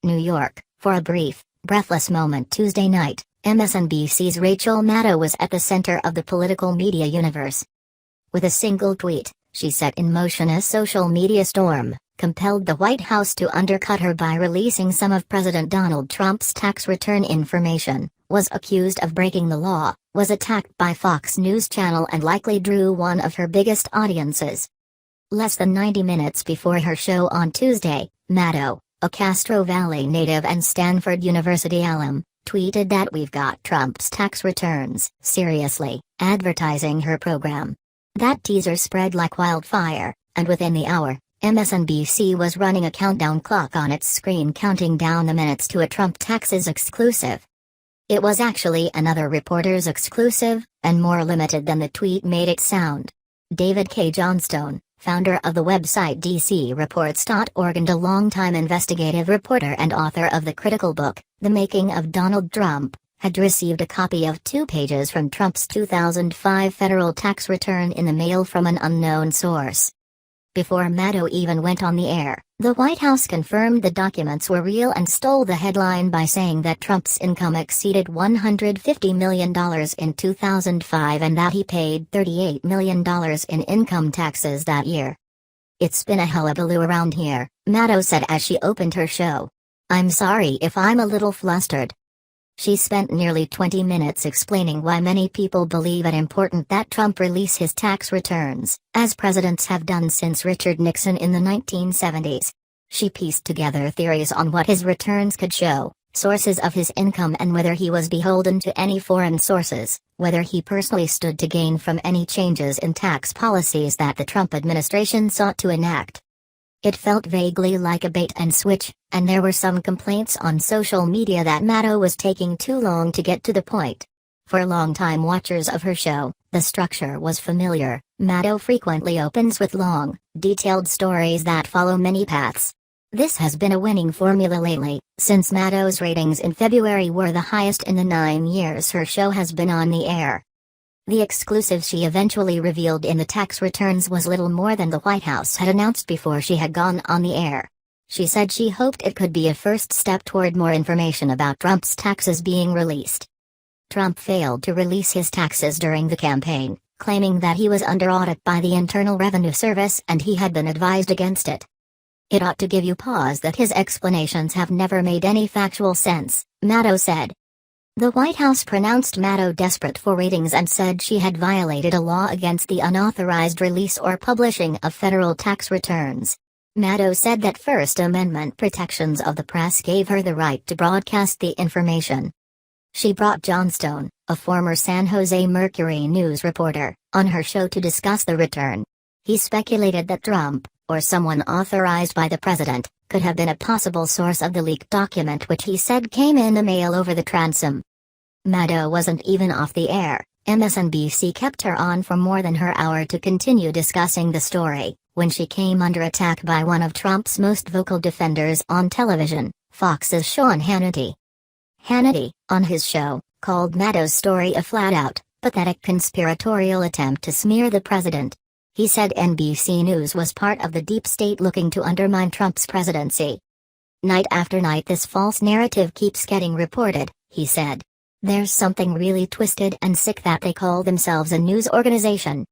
New York. For a brief, breathless moment Tuesday night, MSNBC's Rachel Maddow was at the center of the political media universe. With a single tweet, she set in motion a social media storm, compelled the White House to undercut her by releasing some of President Donald Trump's tax return information, was accused of breaking the law, was attacked by Fox News Channel and likely drew one of her biggest audiences. Less than 90 minutes before her show on Tuesday, Maddow, a Castro Valley native and Stanford University alum, tweeted that "We've got Trump's tax returns, seriously," advertising her program. That teaser spread like wildfire, and within the hour, MSNBC was running a countdown clock on its screen counting down the minutes to a Trump taxes exclusive. It was actually another reporter's exclusive, and more limited than the tweet made it sound. David K. Johnstone, founder of the website DCReports.org and a longtime investigative reporter and author of the critical book, The Making of Donald Trump, had received a copy of 2 pages from Trump's 2005 federal tax return in the mail from an unknown source. Before Maddow even went on the air, the White House confirmed the documents were real and stole the headline by saying that Trump's income exceeded $150 million in 2005 and that he paid $38 million in income taxes that year. "It's been a hullabaloo around here," Maddow said as she opened her show. "I'm sorry if I'm a little flustered." She spent nearly 20 minutes explaining why many people believe it important that Trump release his tax returns, as presidents have done since Richard Nixon in the 1970s. She pieced together theories on what his returns could show, sources of his income and whether he was beholden to any foreign sources, whether he personally stood to gain from any changes in tax policies that the Trump administration sought to enact. It felt vaguely like a bait-and-switch, and there were some complaints on social media that Maddow was taking too long to get to the point. For longtime watchers of her show, the structure was familiar. Maddow frequently opens with long, detailed stories that follow many paths. This has been a winning formula lately, since Maddow's ratings in February were the highest in the 9 years her show has been on the air. The exclusive she eventually revealed in the tax returns was little more than the White House had announced before she had gone on the air. She said she hoped it could be a first step toward more information about Trump's taxes being released. Trump failed to release his taxes during the campaign, claiming that he was under audit by the Internal Revenue Service and he had been advised against it. "It ought to give you pause that his explanations have never made any factual sense," Maddow said. The White House pronounced Maddow desperate for ratings and said she had violated a law against the unauthorized release or publishing of federal tax returns. Maddow said that First Amendment protections of the press gave her the right to broadcast the information. She brought Johnstone, a former San Jose Mercury news reporter, on her show to discuss the return. He speculated that Trump, or someone authorized by the president, could have been a possible source of the leaked document which he said came in the mail over the transom. Maddow wasn't even off the air. MSNBC kept her on for more than her hour to continue discussing the story, when she came under attack by one of Trump's most vocal defenders on television, Fox's Sean Hannity. Hannity, on his show, called Maddow's story a flat-out, pathetic conspiratorial attempt to smear the president. He said NBC News was part of the deep state looking to undermine Trump's presidency. "Night after night this false narrative keeps getting reported," he said. "There's something really twisted and sick that they call themselves a news organization,